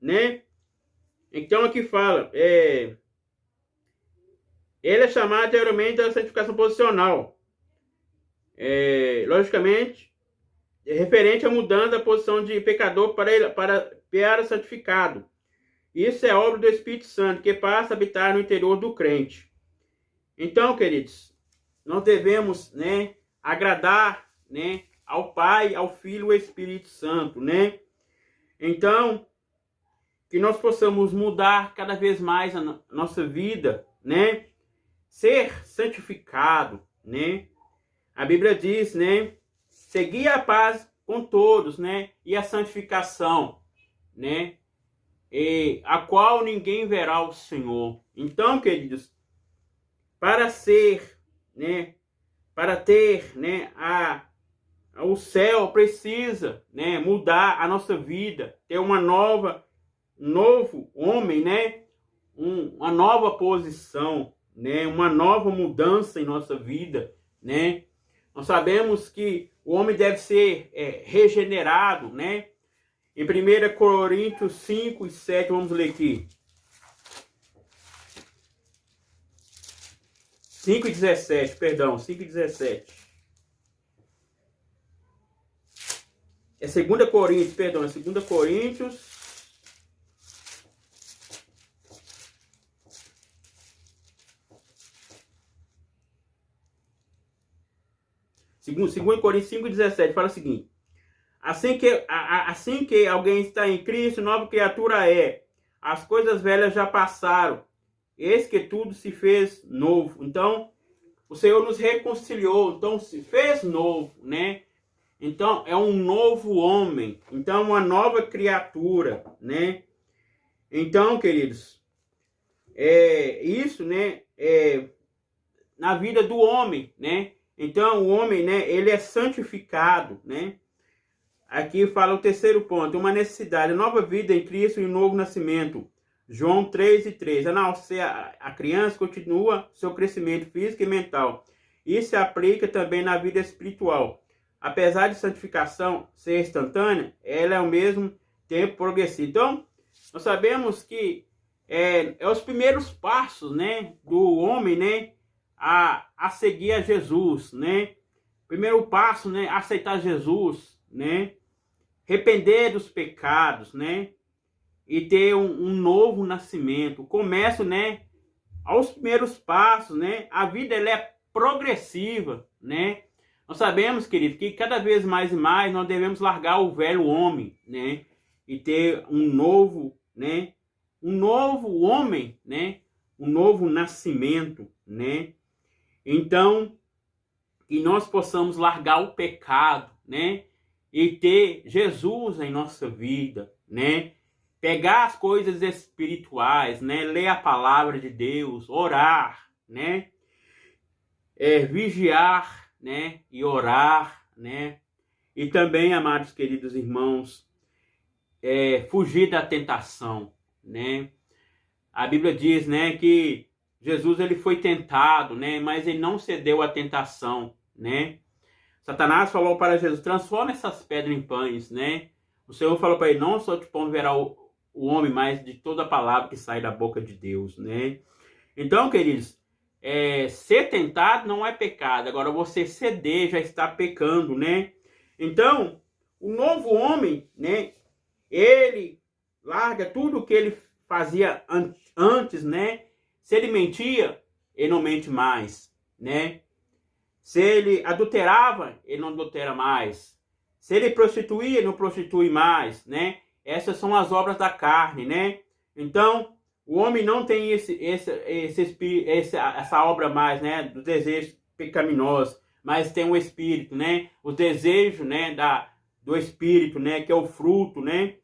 né? Então aqui fala, ele é chamado geralmente da santificação posicional. Logicamente, é referente à mudança da posição de pecador para santificado. Isso é obra do Espírito Santo, que passa a habitar no interior do crente. Então, queridos, nós devemos, né, agradar, né, ao Pai, ao Filho e ao Espírito Santo, né? Então, que nós possamos mudar cada vez mais a nossa vida, né? Ser santificado, né? A Bíblia diz, né? Seguir a paz com todos, né? E a santificação, né? A qual ninguém verá o Senhor. Então, queridos, para ser, né? Para ter, né? O céu precisa, né? Mudar a nossa vida, ter um novo homem, né? Uma nova posição, né? Uma nova mudança em nossa vida, né? Nós sabemos que o homem deve ser regenerado, né? Em 1 Coríntios 5 e 7, vamos ler aqui. 5 e 17, perdão, 5 e 17. É 2 Coríntios, perdão, é 2 Coríntios. Segundo Coríntios 5,17, fala o seguinte: assim que alguém está em Cristo, nova criatura é. As coisas velhas já passaram, eis que tudo se fez novo. Então, o Senhor nos reconciliou, então se fez novo, né? Então, é um novo homem, então uma nova criatura, né? Então, queridos, isso, né? Na vida do homem, né? Então, o homem, né, ele é santificado, né? Aqui fala o terceiro ponto, uma necessidade, nova vida em Cristo e um novo nascimento. João 3:3. A criança continua seu crescimento físico e mental. Isso se aplica também na vida espiritual. Apesar de santificação ser instantânea, ela é ao mesmo tempo progressiva. Então, nós sabemos que é os primeiros passos, né, do homem, né, a seguir a Jesus, né? Primeiro passo, né? Aceitar Jesus, né? Arrepender dos pecados, né? E ter um novo nascimento. Começo, né? Aos primeiros passos, né? A vida, ela é progressiva, né? Nós sabemos, querido, que cada vez mais e mais nós devemos largar o velho homem, né? E ter um novo, né? Um novo homem, né? Um novo nascimento, né? Então, que nós possamos largar o pecado, né? E ter Jesus em nossa vida, né? Pegar as coisas espirituais, né? Ler a palavra de Deus, orar, né? Vigiar, né? E orar, né? E também, amados queridos irmãos, fugir da tentação, né? A Bíblia diz, né, que Jesus, ele foi tentado, né, mas ele não cedeu à tentação, né? Satanás falou para Jesus: transforma essas pedras em pães, né? O Senhor falou para ele: não só de pão verá o homem, mas de toda a palavra que sai da boca de Deus, né? Então, queridos, ser tentado não é pecado. Agora, você ceder já está pecando, né? Então, o novo homem, né, ele larga tudo o que ele fazia antes, né? Se ele mentia, ele não mente mais, né? Se ele adulterava, ele não adultera mais. Se ele prostituía, ele não prostitui mais, né? Essas são as obras da carne, né? Então, o homem não tem essa obra mais, né? Dos desejos pecaminosos, mas tem o espírito, né? O desejo, né? Do espírito, né? Que é o fruto, né?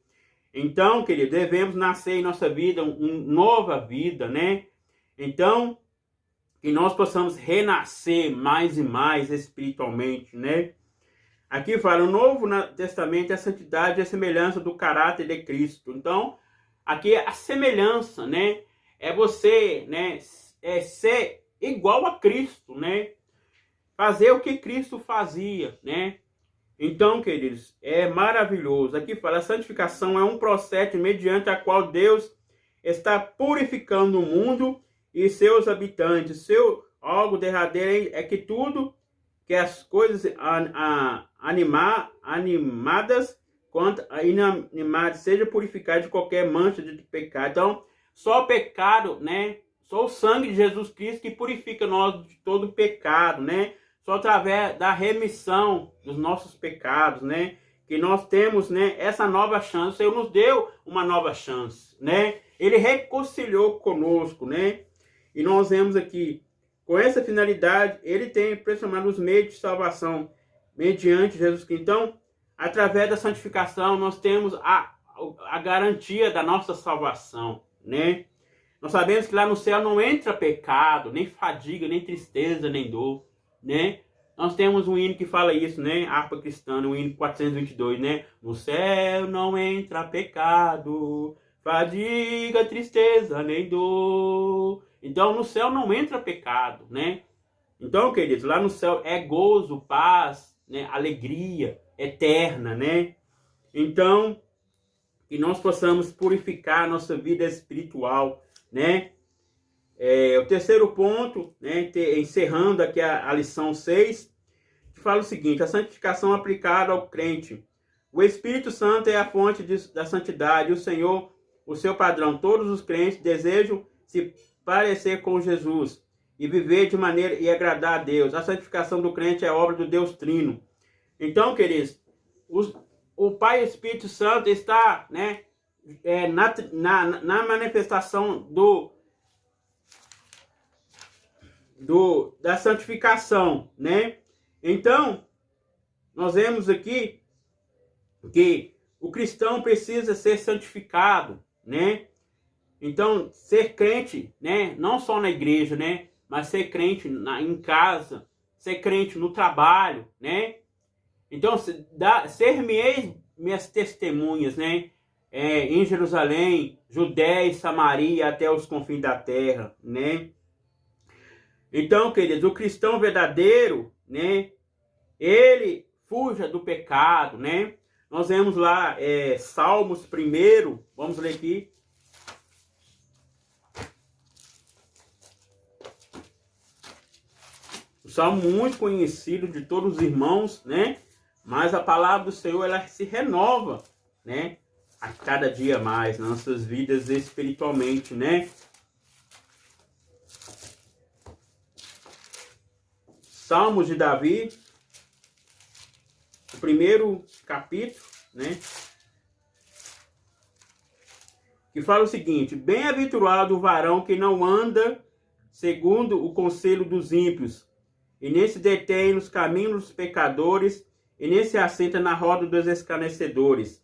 Então, querido, devemos nascer em nossa vida uma nova vida, né? Então, que nós possamos renascer mais e mais espiritualmente, né? Aqui fala, o Novo Testamento é a santidade e a semelhança do caráter de Cristo. Então, aqui é a semelhança, né? É você, né? Ser igual a Cristo, né? Fazer o que Cristo fazia, né? Então, queridos, é maravilhoso. Aqui fala, a santificação é um processo mediante a qual Deus está purificando o mundo e seus habitantes. Seu algo derradeiro é que tudo, que as coisas animadas quanto inanimadas, seja purificado de qualquer mancha de pecado. Então, só o pecado, né? Só o sangue de Jesus Cristo que purifica nós de todo pecado, né? Só através da remissão dos nossos pecados, né? Que nós temos, né, essa nova chance. O Senhor nos deu uma nova chance, né? Ele reconciliou conosco, né? E nós vemos aqui, com essa finalidade, ele tem pressionado os meios de salvação mediante Jesus Cristo. Então, através da santificação, nós temos a garantia da nossa salvação, né? Nós sabemos que lá no céu não entra pecado, nem fadiga, nem tristeza, nem dor, né? Nós temos um hino que fala isso, né? Harpa cristã, o hino 422, né? No céu não entra pecado, fadiga, tristeza, nem dor. Então, no céu não entra pecado, né? Então, queridos, lá no céu é gozo, paz, né? Alegria eterna, né? Então, que nós possamos purificar a nossa vida espiritual, né? O terceiro ponto, né, encerrando aqui a lição 6, que fala o seguinte: a santificação aplicada ao crente. O Espírito Santo é a fonte da santidade, o Senhor, o seu padrão. Todos os crentes desejam se parecer com Jesus e viver de maneira e agradar a Deus. A santificação do crente é obra do Deus Trino. Então, queridos, o Pai e o Espírito Santo está, né, na manifestação da santificação, né? Então, nós vemos aqui que o cristão precisa ser santificado, né? Então, ser crente, né? Não só na igreja, né? Mas ser crente em casa, ser crente no trabalho, né? Então, ser-me-eis minhas testemunhas, né? Em Jerusalém, Judéia e Samaria, até os confins da terra, né? Então, queridos, o cristão verdadeiro, né? Ele fuja do pecado, né? Nós vemos lá Salmos 1, vamos ler aqui. O salmo muito conhecido de todos os irmãos, né? Mas a palavra do Senhor, ela se renova, né? A cada dia mais nas nossas vidas espiritualmente, né? Salmos de Davi, o primeiro capítulo, né? Que fala o seguinte: bem-aventurado o varão que não anda segundo o conselho dos ímpios, e nem se detém nos caminhos dos pecadores, e nem se assenta na roda dos escarnecedores.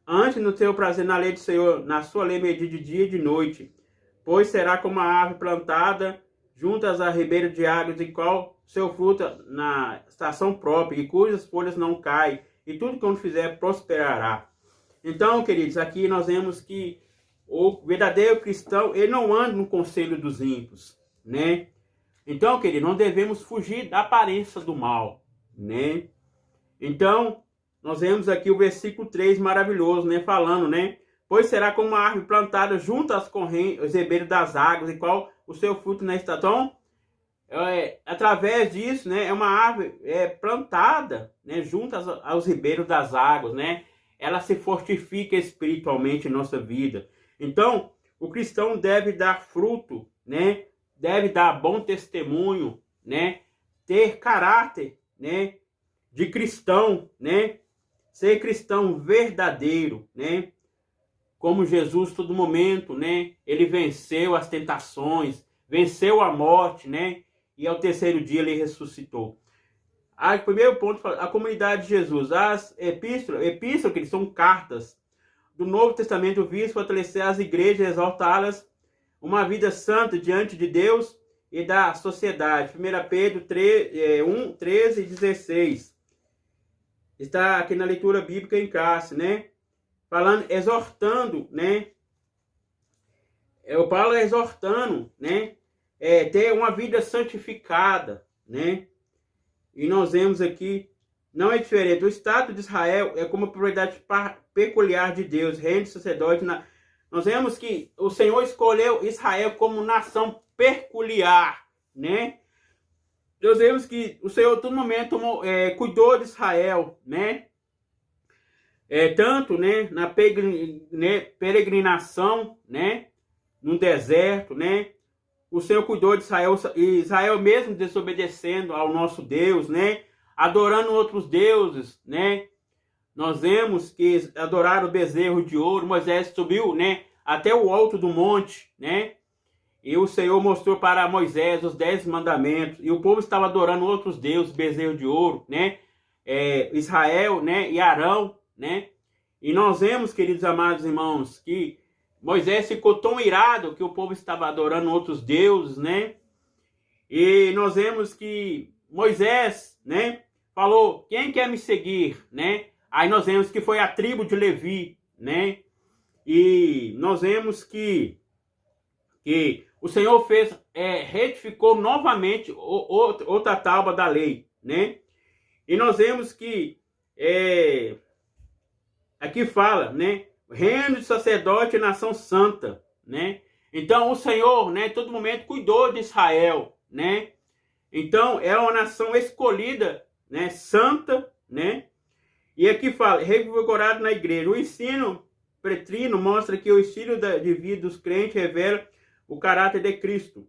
Antes no teu prazer na lei do Senhor, na sua lei medita de dia e de noite, pois será como a árvore plantada juntas a ribeira de águas, e qual seu fruto na estação própria, e cujas folhas não caem, e tudo quanto fizer prosperará. Então, queridos, aqui nós vemos que o verdadeiro cristão, ele não anda no conselho dos ímpios, né? Então, queridos, nós devemos fugir da aparência do mal, né? Então, nós vemos aqui o versículo 3 maravilhoso, né? Falando, né? Pois será como uma árvore plantada junto às correntes, os ribeiros das águas, e qual o seu fruto na estação. Através disso, né? É uma árvore plantada, né? Junto aos ribeiros das águas, né? Ela se fortifica espiritualmente em nossa vida. Então, o cristão deve dar fruto, né? Deve dar bom testemunho, né? Ter caráter, né? De cristão, né? Ser cristão verdadeiro, né? Como Jesus, todo momento, né? Ele venceu as tentações, venceu a morte, né? E ao terceiro dia ele ressuscitou. Primeiro ponto, a comunidade de Jesus. As epístolas que são cartas do Novo Testamento, visam fortalecer as igrejas, exaltá-las uma vida santa diante de Deus e da sociedade. 1 Pedro 1, 13 e 16. Está aqui na leitura bíblica em casa, né? Falando, exortando, né? O Paulo exortando, né? Ter uma vida santificada, né? E nós vemos aqui não é diferente. O Estado de Israel é como propriedade peculiar de Deus, reino de sacerdote. Nós vemos que o Senhor escolheu Israel como nação peculiar, né? Nós vemos que o Senhor, todo momento, cuidou de Israel, né? Tanto, né, na peregrinação, né, no deserto, né? O Senhor cuidou de Israel, e Israel mesmo desobedecendo ao nosso Deus, né? Adorando outros deuses, né? Nós vemos que adoraram o bezerro de ouro. Moisés subiu, né, até o alto do monte, né? E o Senhor mostrou para Moisés os 10 mandamentos. E o povo estava adorando outros deuses, bezerro de ouro, né? Israel, né? E Arão, né? E nós vemos, queridos amados irmãos, que Moisés ficou tão irado que o povo estava adorando outros deuses, né? E nós vemos que Moisés, né, falou: quem quer me seguir, né? Aí nós vemos que foi a tribo de Levi, né? E nós vemos que o Senhor fez, retificou novamente outra tábua da lei, né? E nós vemos que aqui fala, né? Reino de sacerdote e nação santa, né? Então o Senhor, né, todo momento cuidou de Israel, né? Então é uma nação escolhida, né, santa, né? E aqui fala, revigorado na igreja. O ensino pretrino mostra que o estilo de vida dos crentes revela o caráter de Cristo.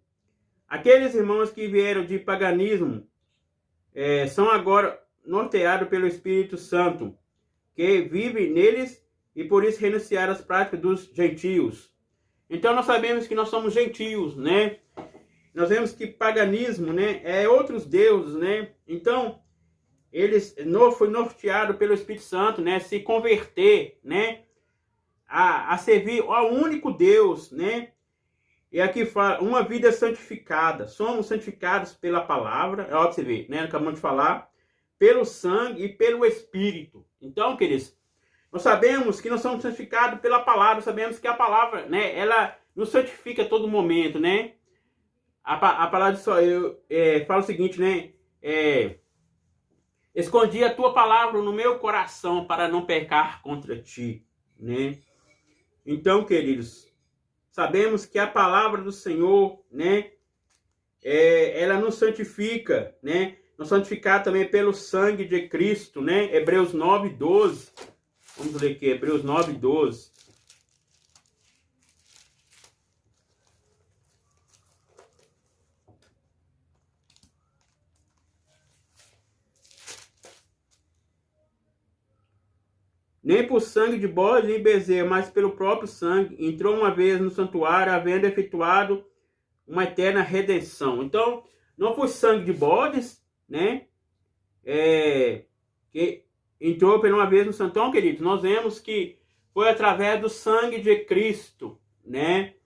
Aqueles irmãos que vieram de paganismo são agora norteados pelo Espírito Santo, que vive neles e por isso renunciaram às práticas dos gentios. Então nós sabemos que nós somos gentios, né? Nós vemos que paganismo, né, é outros deuses, né? Então eles foi norteado pelo Espírito Santo, né, se converter, né, a servir ao único Deus, né? E aqui fala, uma vida santificada. Somos santificados pela palavra, é óbvio você ver, né? Acabamos de falar, pelo sangue e pelo Espírito. Então, queridos, nós sabemos que nós somos santificados pela palavra, sabemos que a palavra, né, ela nos santifica a todo momento, né? A palavra fala o seguinte, né? Escondi a tua palavra no meu coração para não pecar contra ti, né? Então, queridos, sabemos que a palavra do Senhor, né, ela nos santifica, né? Nos santificar também pelo sangue de Cristo, né? Hebreus 9:12. Vamos ler aqui, Hebreus 9:12. Nem por sangue de bode nem bezerro, mas pelo próprio sangue, entrou uma vez no santuário, havendo efetuado uma eterna redenção. Então, não foi sangue de bodes, né? Que entrou por uma vez no santuário, queridos. Nós vemos que foi através do sangue de Cristo, né?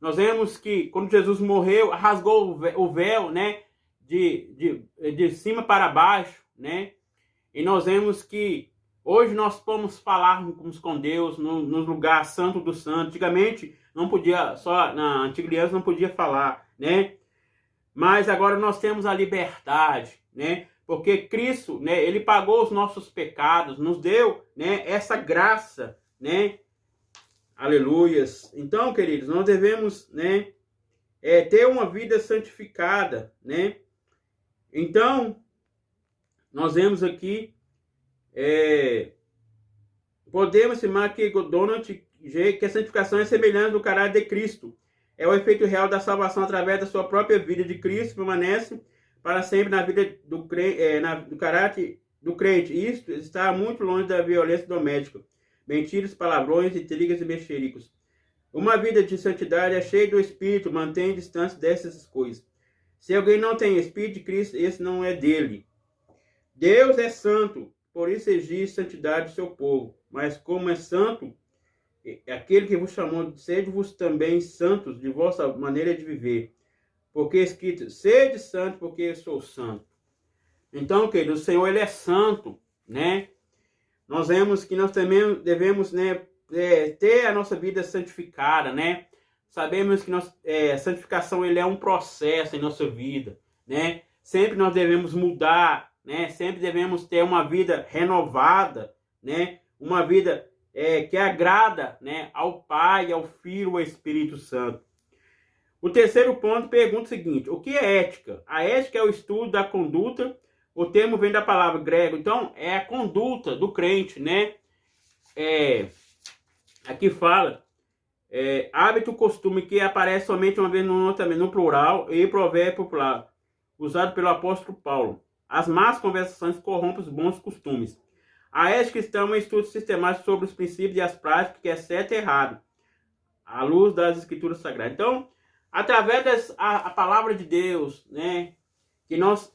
Nós vemos que quando Jesus morreu, rasgou o véu, né? De cima para baixo, né? E nós vemos que hoje nós podemos falar com Deus no lugar santo do santo. Antigamente não podia, só na antiga aliança não podia falar, né? Mas agora nós temos a liberdade, né? Porque Cristo, né, ele pagou os nossos pecados, nos deu, né, essa graça, né? Aleluias. Então, queridos, nós devemos, né, ter uma vida santificada, né? Então, nós vemos aqui podemos afirmar que Donald G. que a santificação é semelhante do caráter de Cristo. É o efeito real da salvação através da sua própria vida de Cristo, permanece para sempre na vida do caráter do crente. Isto está muito longe da violência doméstica, mentiras, palavrões, intrigas e mexericos. Uma vida de santidade é cheia do Espírito, mantém distância dessas coisas. Se alguém não tem Espírito de Cristo, esse não é dele. Deus é santo, por isso exige santidade do seu povo. Mas como é santo, aquele que vos chamou, sede-vos também santos de vossa maneira de viver. Porque é escrito, sede santo, porque eu sou santo. Então, querido, o Senhor, ele é santo, né? Nós vemos que nós também devemos, né, ter a nossa vida santificada, né? Sabemos que a santificação, ele é um processo em nossa vida, né? Sempre nós devemos mudar, né? Sempre devemos ter uma vida renovada, né? Uma vida que agrada, né, ao Pai, ao Filho, ao Espírito Santo. O terceiro ponto pergunta o seguinte: o que é ética? A ética é o estudo da conduta. O termo vem da palavra grego, então é a conduta do crente, né? Aqui fala hábito, costume, que aparece somente uma vez no plural, e provérbio popular, usado pelo apóstolo Paulo. As más conversações corrompem os bons costumes. A ética cristã é um estudo sistemático sobre os princípios e as práticas, que é certo e errado, à luz das escrituras sagradas. Então, através da palavra de Deus, né, que nós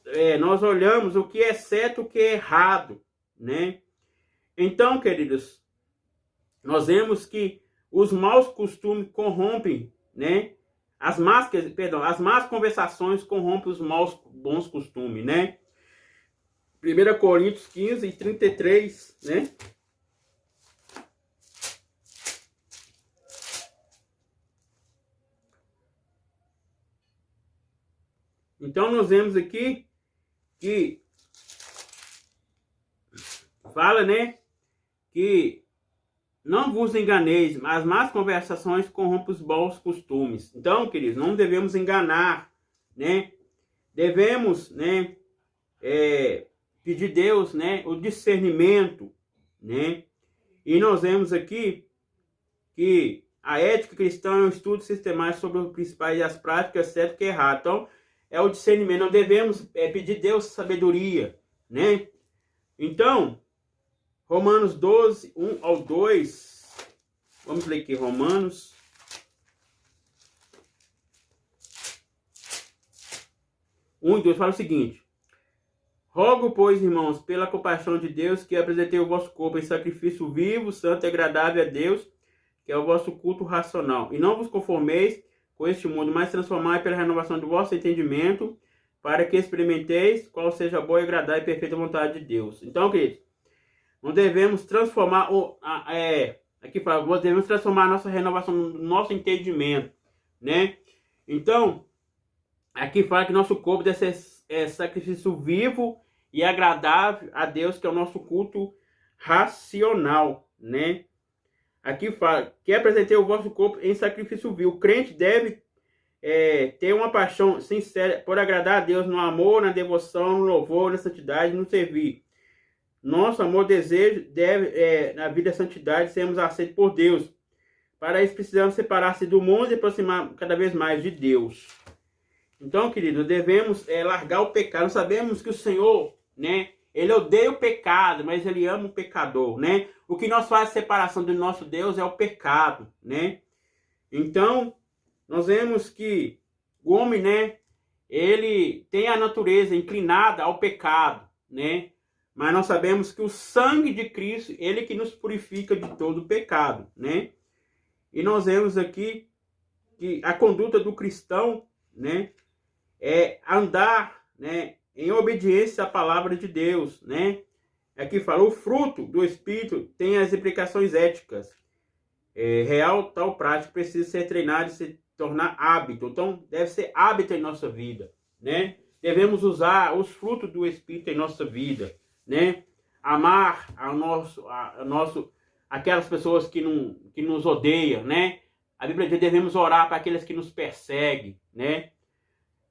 olhamos o que é certo e o que é errado, né? Então, queridos, nós vemos que os maus costumes corrompem, né? As más conversações corrompem os bons costumes, né? 1 Coríntios 15 e 33, né? Então, nós vemos aqui que fala, né, que não vos enganeis, as más conversações corrompem os bons costumes. Então, queridos, não devemos enganar, né? Devemos, né, pedir a Deus, né, o discernimento, né? E nós vemos aqui que a ética cristã é um estudo sistemático sobre os principais e as práticas, certo e errado. Então, é o discernimento. Não devemos pedir a Deus sabedoria, né? Então, Romanos 12, 1 ao 2. Vamos ler aqui, Romanos. Um e 2 fala o seguinte: rogo, pois, irmãos, pela compaixão de Deus, que apresentei o vosso corpo em sacrifício vivo, santo e agradável a Deus, que é o vosso culto racional. E não vos conformeis com este mundo, mas transformai pela renovação do vosso entendimento, para que experimenteis qual seja a boa, agradável e perfeita vontade de Deus. Então, queridos, nós devemos transformar aqui fala, nós devemos transformar a nossa renovação no nosso entendimento, né? Então, aqui fala que nosso corpo deve ser sacrifício vivo e agradável a Deus, que é o nosso culto racional, né? Aqui fala que apresentei o vosso corpo em sacrifício vivo. O crente deve ter uma paixão sincera por agradar a Deus no amor, na devoção, no louvor, na santidade, no servir. Nosso amor, desejo deve, na vida da santidade, sermos aceitos por Deus. Para isso precisamos separar-se do mundo e aproximar cada vez mais de Deus. Então, queridos, devemos largar o pecado. Nós sabemos que o Senhor, né, Ele odeia o pecado, mas Ele ama o pecador, né? O que nós faz separação do nosso Deus é o pecado, né? Então, nós vemos que o homem, né, ele tem a natureza inclinada ao pecado, né? Mas nós sabemos que o sangue de Cristo, Ele que nos purifica de todo o pecado, né? E nós vemos aqui que a conduta do cristão, né, é andar, né, em obediência à palavra de Deus, né? Aqui fala, o fruto do Espírito tem as implicações éticas. Real, tal prática precisa ser treinada e se tornar hábito. Então, deve ser hábito em nossa vida, né? Devemos usar os frutos do Espírito em nossa vida, né? Amar aquelas pessoas que nos odeiam, né? A Bíblia diz que devemos orar para aqueles que nos perseguem, né?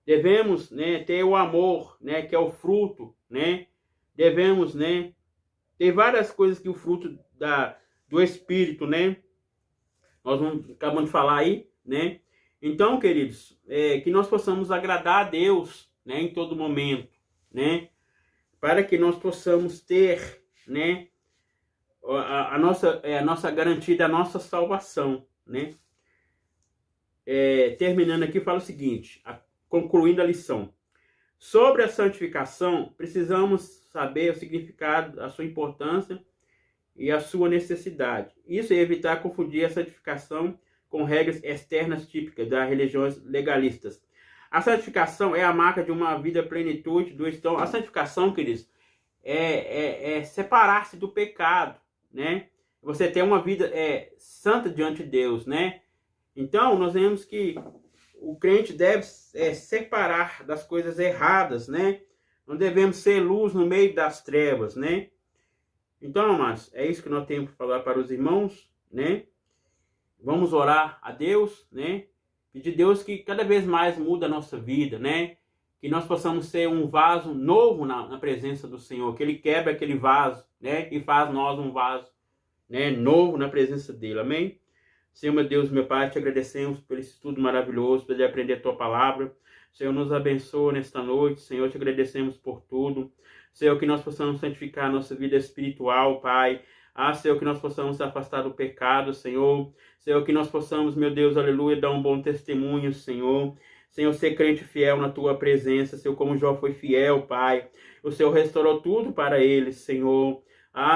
Devemos, né, ter o amor, né, que é o fruto, né? Devemos, né, ter várias coisas que o fruto do Espírito, né? Nós acabamos de falar aí, né? Então, queridos, que nós possamos agradar a Deus, né, em todo momento, né? Para que nós possamos ter, né, a nossa garantida, a nossa salvação, né? Terminando aqui, fala o seguinte, concluindo a lição. Sobre a santificação, precisamos saber o significado, a sua importância e a sua necessidade. Isso é evitar confundir a santificação com regras externas típicas das religiões legalistas. A santificação é a marca de uma vida plenitude do então. A santificação, queridos, é separar-se do pecado, né? Você ter uma vida santa diante de Deus, né? Então, nós vemos que o crente deve separar das coisas erradas, né? Nós devemos ser luz no meio das trevas, né? Então, amados, é isso que nós temos que falar para os irmãos, né? Vamos orar a Deus, né? Pedir a Deus que cada vez mais muda a nossa vida, né? Que nós possamos ser um vaso novo na presença do Senhor, que Ele quebra aquele vaso, né? E faz nós um vaso, né? Novo na presença dEle, amém? Senhor, meu Deus, meu Pai, te agradecemos por esse estudo maravilhoso, por aprender a Tua Palavra. Senhor, nos abençoa nesta noite. Senhor, te agradecemos por tudo. Senhor, que nós possamos santificar a nossa vida espiritual, Pai. Senhor, que nós possamos se afastar do pecado, Senhor. Senhor, que nós possamos, meu Deus, aleluia, dar um bom testemunho, Senhor. Senhor, ser crente fiel na Tua presença, Senhor, como Jó foi fiel, Pai. O Senhor restaurou tudo para ele, Senhor.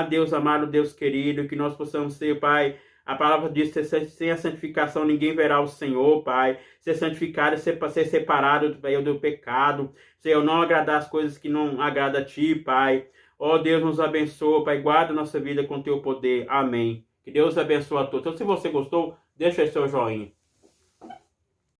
Deus amado, Deus querido, que nós possamos ser, Pai. A palavra diz que sem a santificação ninguém verá o Senhor, Pai. Ser santificado é ser separado do pecado. Senhor, não agradar as coisas que não agradam a Ti, Pai. Ó Deus, nos abençoa, Pai. Guarda nossa vida com Teu poder. Amém. Que Deus abençoe a todos. Então, se você gostou, deixa aí seu joinha.